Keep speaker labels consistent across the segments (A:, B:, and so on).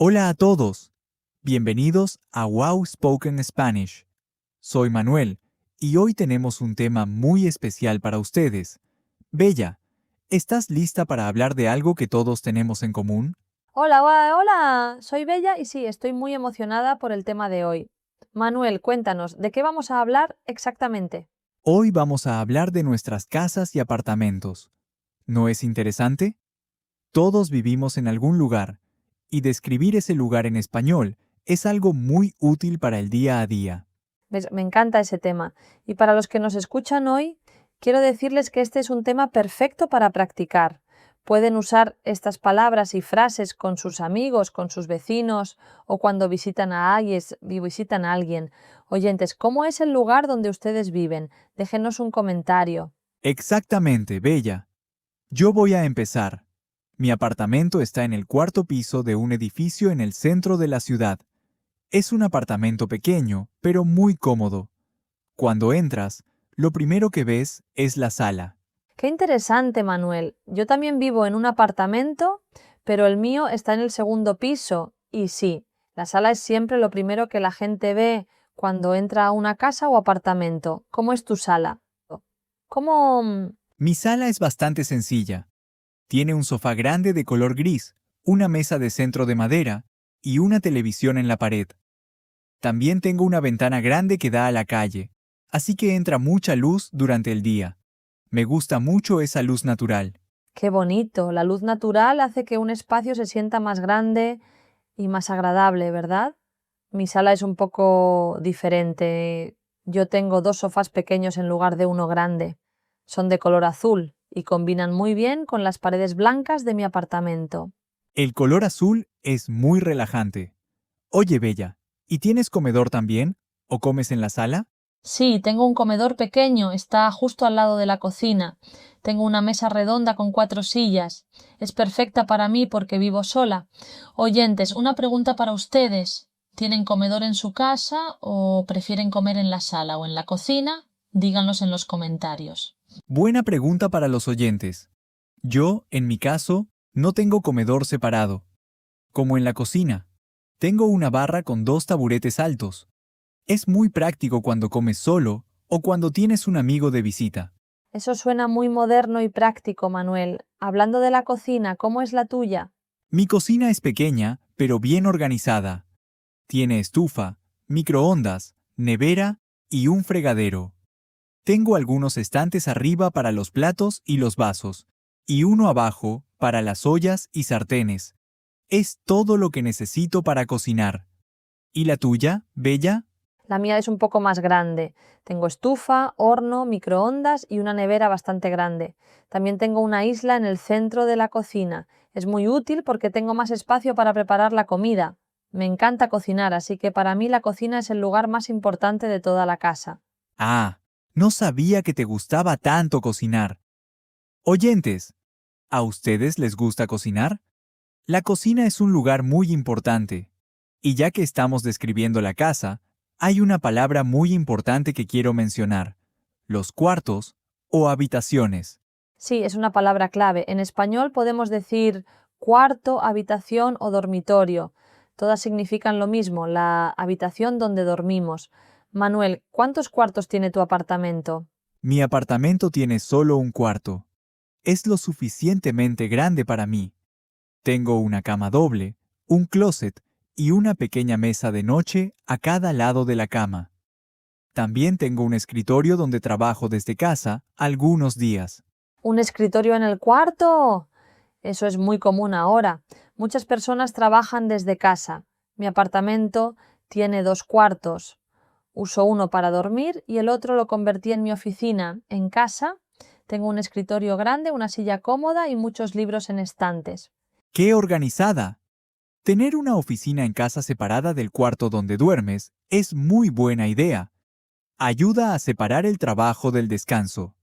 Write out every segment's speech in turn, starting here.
A: Hola a todos. Bienvenidos a Wow Spoken Spanish. Soy Manuel y hoy tenemos un tema muy especial para ustedes. Bella, ¿estás lista para hablar de algo que todos tenemos en común?
B: Hola, hola, soy Bella y sí, estoy muy emocionada por el tema de hoy. Manuel, cuéntanos, ¿de qué vamos a hablar exactamente?
A: Hoy vamos a hablar de nuestras casas y apartamentos. ¿No es interesante? Todos vivimos en algún lugar, y describir ese lugar en español es algo muy útil para el día a día.
B: ¿Ves? Me encanta ese tema. Y para los que nos escuchan hoy, quiero decirles que este es un tema perfecto para practicar. Pueden usar estas palabras y frases con sus amigos, con sus vecinos o cuando visitan a alguien. Oyentes, ¿cómo es el lugar donde ustedes viven? Déjenos un comentario.
A: Exactamente, Bella. Yo voy a empezar. Mi apartamento está en el cuarto piso de un edificio en el centro de la ciudad. Es un apartamento pequeño, pero muy cómodo. Cuando entras, lo primero que ves es la sala.
B: Qué interesante, Manuel. Yo también vivo en un apartamento, pero el mío está en el segundo piso. Y sí, la sala es siempre lo primero que la gente ve cuando entra a una casa o apartamento. ¿Cómo es tu sala? ¿Cómo?
A: Mi sala es bastante sencilla. Tiene un sofá grande de color gris, una mesa de centro de madera y una televisión en la pared. También tengo una ventana grande que da a la calle, así que entra mucha luz durante el día. Me gusta mucho esa luz natural.
B: Qué bonito. La luz natural hace que un espacio se sienta más grande y más agradable, ¿verdad? Mi sala es un poco diferente. Yo tengo dos sofás pequeños en lugar de uno grande. Son de color azul y combinan muy bien con las paredes blancas de mi apartamento.
A: El color azul es muy relajante. Oye, Bella, ¿y tienes comedor también? ¿O comes en la sala?
B: Sí, tengo un comedor pequeño, está justo al lado de la cocina. Tengo una mesa redonda con 4 sillas. Es perfecta para mí porque vivo sola. Oyentes, una pregunta para ustedes. ¿Tienen comedor en su casa o prefieren comer en la sala o en la cocina? Díganlos en los comentarios.
A: Buena pregunta para los oyentes. Yo, en mi caso, no tengo comedor separado. Como en la cocina. Tengo una barra con dos taburetes altos. Es muy práctico cuando comes solo o cuando tienes un amigo de visita.
B: Eso suena muy moderno y práctico, Manuel. Hablando de la cocina, ¿cómo es la tuya?
A: Mi cocina es pequeña, pero bien organizada. Tiene estufa, microondas, nevera y un fregadero. Tengo algunos estantes arriba para los platos y los vasos, y uno abajo para las ollas y sartenes. Es todo lo que necesito para cocinar. ¿Y la tuya, Bella?
B: La mía es un poco más grande. Tengo estufa, horno, microondas y una nevera bastante grande. También tengo una isla en el centro de la cocina. Es muy útil porque tengo más espacio para preparar la comida. Me encanta cocinar, así que para mí la cocina es el lugar más importante de toda la casa.
A: Ah, no sabía que te gustaba tanto cocinar. Oyentes, ¿a ustedes les gusta cocinar? La cocina es un lugar muy importante. Y ya que estamos describiendo la casa, hay una palabra muy importante que quiero mencionar: los cuartos o habitaciones.
B: Sí, es una palabra clave. En español podemos decir cuarto, habitación o dormitorio. Todas significan lo mismo, la habitación donde dormimos. Manuel, ¿cuántos cuartos tiene tu apartamento?
A: Mi apartamento tiene solo un cuarto. Es lo suficientemente grande para mí. Tengo una cama doble, un closet y una pequeña mesa de noche a cada lado de la cama. También tengo un escritorio donde trabajo desde casa algunos días.
B: ¿Un escritorio en el cuarto? Eso es muy común ahora. Muchas personas trabajan desde casa. Mi apartamento tiene 2 cuartos. Uso uno para dormir y el otro lo convertí en mi oficina. En casa tengo un escritorio grande, una silla cómoda y muchos libros en estantes.
A: ¡Qué organizada! Tener una oficina en casa separada del cuarto donde duermes es muy buena idea. Ayuda a separar el trabajo del descanso.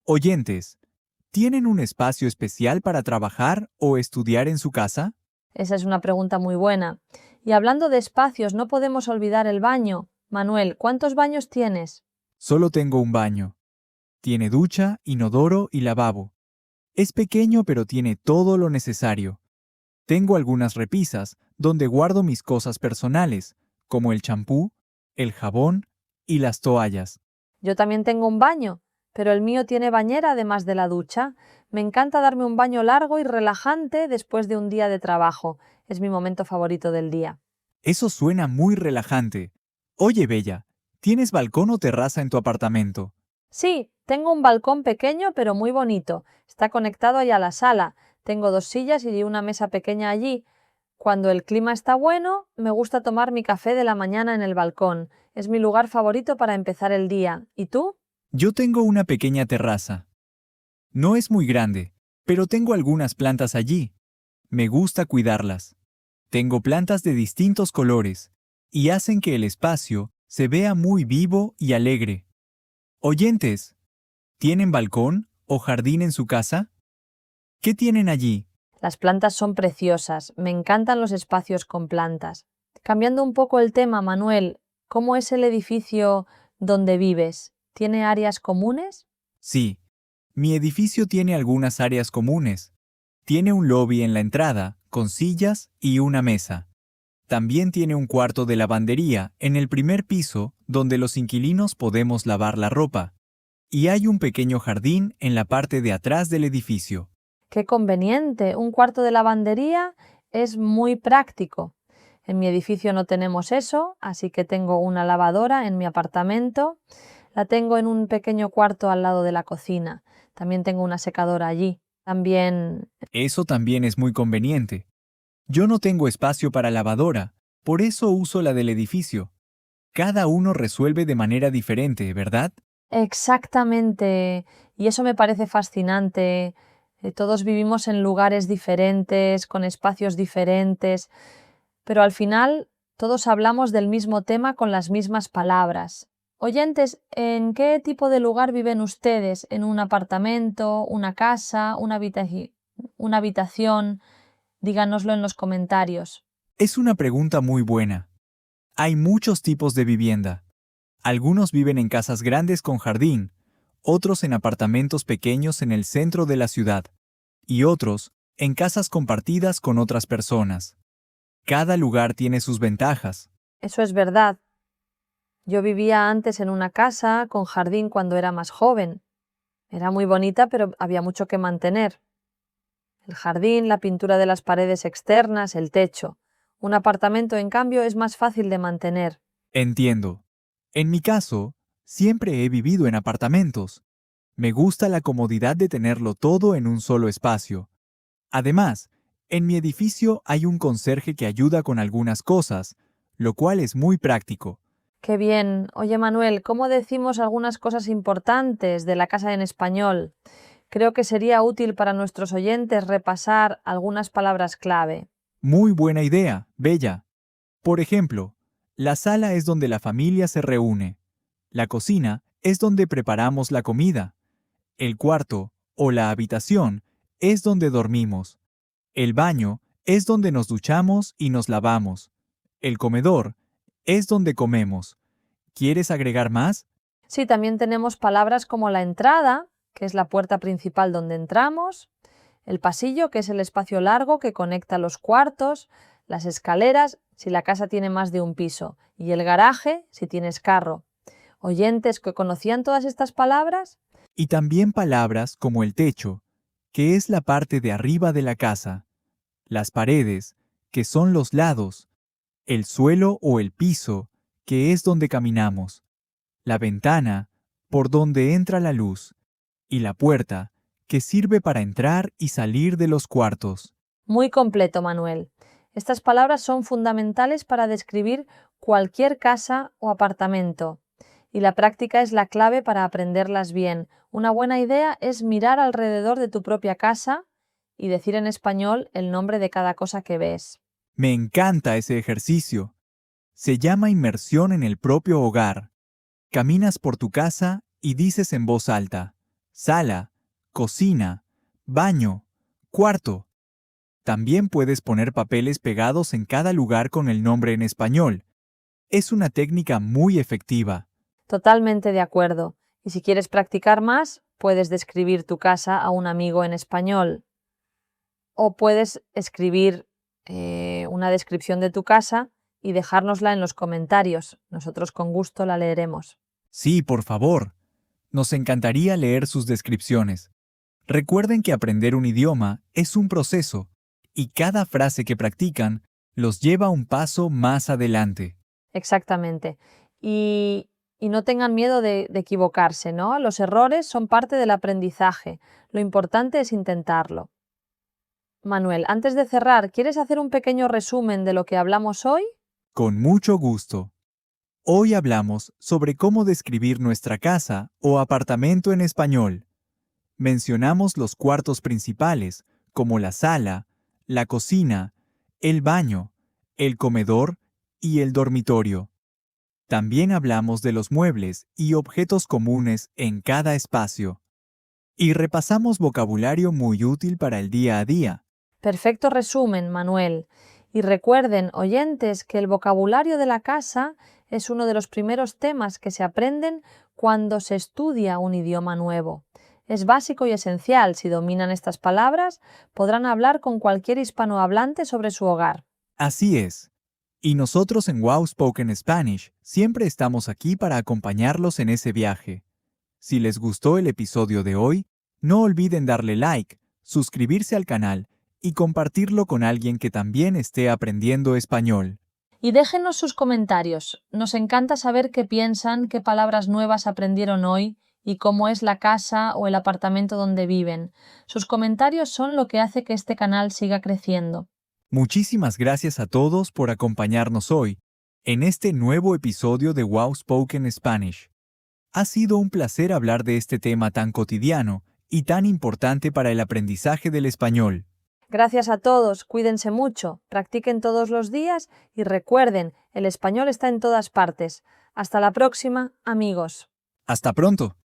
A: Oyentes, ¿tienen un espacio especial para trabajar o estudiar en su casa?
B: Esa es una pregunta muy buena. Y hablando de espacios, no podemos olvidar el baño. Manuel, ¿cuántos baños tienes?
A: Solo tengo un baño. Tiene ducha, inodoro y lavabo. Es pequeño pero tiene todo lo necesario. Tengo algunas repisas donde guardo mis cosas personales, como el champú, el jabón y las toallas.
B: Yo también tengo un baño, pero el mío tiene bañera además de la ducha. Me encanta darme un baño largo y relajante después de un día de trabajo. Es mi momento favorito del día.
A: Eso suena muy relajante. Oye, Bella, ¿tienes balcón o terraza en tu apartamento?
B: Sí, tengo un balcón pequeño pero muy bonito. Está conectado ahí a la sala. Tengo 2 sillas y una mesa pequeña allí. Cuando el clima está bueno, me gusta tomar mi café de la mañana en el balcón. Es mi lugar favorito para empezar el día. ¿Y tú?
A: Yo tengo una pequeña terraza. No es muy grande, pero tengo algunas plantas allí. Me gusta cuidarlas. Tengo plantas de distintos colores y hacen que el espacio se vea muy vivo y alegre. Oyentes, ¿tienen balcón o jardín en su casa? ¿Qué tienen allí?
B: Las plantas son preciosas. Me encantan los espacios con plantas. Cambiando un poco el tema, Manuel, ¿cómo es el edificio donde vives? ¿Tiene áreas comunes?
A: Sí, mi edificio tiene algunas áreas comunes. Tiene un lobby en la entrada, con sillas y una mesa. También tiene un cuarto de lavandería en el primer piso donde los inquilinos podemos lavar la ropa. Y hay un pequeño jardín en la parte de atrás del edificio.
B: ¡Qué conveniente! Un cuarto de lavandería es muy práctico. En mi edificio no tenemos eso, así que tengo una lavadora en mi apartamento. La tengo en un pequeño cuarto al lado de la cocina. También tengo una secadora allí. También...
A: Eso también es muy conveniente. Yo no tengo espacio para lavadora, por eso uso la del edificio. Cada uno resuelve de manera diferente, ¿verdad?
B: Exactamente. Y eso me parece fascinante. Todos vivimos en lugares diferentes, con espacios diferentes, pero al final todos hablamos del mismo tema con las mismas palabras. Oyentes, ¿en qué tipo de lugar viven ustedes? ¿En un apartamento, una casa, una habitación? Díganoslo en los comentarios.
A: Es una pregunta muy buena. Hay muchos tipos de vivienda. Algunos viven en casas grandes con jardín, otros en apartamentos pequeños en el centro de la ciudad, y otros en casas compartidas con otras personas. Cada lugar tiene sus ventajas.
B: Eso es verdad. Yo vivía antes en una casa con jardín cuando era más joven. Era muy bonita, pero había mucho que mantener. El jardín, la pintura de las paredes externas, el techo. Un apartamento, en cambio, es más fácil de mantener.
A: Entiendo. En mi caso, siempre he vivido en apartamentos. Me gusta la comodidad de tenerlo todo en un solo espacio. Además, en mi edificio hay un conserje que ayuda con algunas cosas, lo cual es muy práctico.
B: Qué bien. Oye, Manuel, ¿cómo decimos algunas cosas importantes de la casa en español? Creo que sería útil para nuestros oyentes repasar algunas palabras clave.
A: Muy buena idea, Bella. Por ejemplo, la sala es donde la familia se reúne. La cocina es donde preparamos la comida. El cuarto o la habitación es donde dormimos. El baño es donde nos duchamos y nos lavamos. El comedor es donde comemos. ¿Quieres agregar más?
B: Sí, también tenemos palabras como la entrada, que es la puerta principal donde entramos, el pasillo, que es el espacio largo que conecta los cuartos, las escaleras, si la casa tiene más de un piso, y el garaje, si tienes carro. ¿Oyentes que conocían todas estas palabras?
A: Y también palabras como el techo, que es la parte de arriba de la casa, las paredes, que son los lados, el suelo o el piso, que es donde caminamos, la ventana, por donde entra la luz, y la puerta, que sirve para entrar y salir de los cuartos.
B: Muy completo, Manuel. Estas palabras son fundamentales para describir cualquier casa o apartamento, y la práctica es la clave para aprenderlas bien. Una buena idea es mirar alrededor de tu propia casa y decir en español el nombre de cada cosa que ves.
A: Me encanta ese ejercicio. Se llama inmersión en el propio hogar. Caminas por tu casa y dices en voz alta, sala, cocina, baño, cuarto. También puedes poner papeles pegados en cada lugar con el nombre en español. Es una técnica muy efectiva.
B: Totalmente de acuerdo. Y si quieres practicar más, puedes describir tu casa a un amigo en español. O puedes escribir una descripción de tu casa y dejárnosla en los comentarios. Nosotros con gusto la leeremos.
A: Sí, por favor. Nos encantaría leer sus descripciones. Recuerden que aprender un idioma es un proceso y cada frase que practican los lleva un paso más adelante.
B: Exactamente. Y no tengan miedo de equivocarse, ¿no? Los errores son parte del aprendizaje. Lo importante es intentarlo. Manuel, antes de cerrar, ¿quieres hacer un pequeño resumen de lo que hablamos hoy?
A: Con mucho gusto. Hoy hablamos sobre cómo describir nuestra casa o apartamento en español. Mencionamos los cuartos principales, como la sala, la cocina, el baño, el comedor y el dormitorio. También hablamos de los muebles y objetos comunes en cada espacio. Y repasamos vocabulario muy útil para el día a día.
B: Perfecto resumen, Manuel. Y recuerden, oyentes, que el vocabulario de la casa es uno de los primeros temas que se aprenden cuando se estudia un idioma nuevo. Es básico y esencial. Si dominan estas palabras, podrán hablar con cualquier hispanohablante sobre su hogar.
A: Así es. Y nosotros en Wow Spoken Spanish siempre estamos aquí para acompañarlos en ese viaje. Si les gustó el episodio de hoy, no olviden darle like, suscribirse al canal y compartirlo con alguien que también esté aprendiendo español.
B: Y déjenos sus comentarios. Nos encanta saber qué piensan, qué palabras nuevas aprendieron hoy y cómo es la casa o el apartamento donde viven. Sus comentarios son lo que hace que este canal siga creciendo.
A: Muchísimas gracias a todos por acompañarnos hoy en este nuevo episodio de Wow Spoken Spanish. Ha sido un placer hablar de este tema tan cotidiano y tan importante para el aprendizaje del español.
B: Gracias a todos, cuídense mucho, practiquen todos los días y recuerden, el español está en todas partes. Hasta la próxima, amigos.
A: Hasta pronto.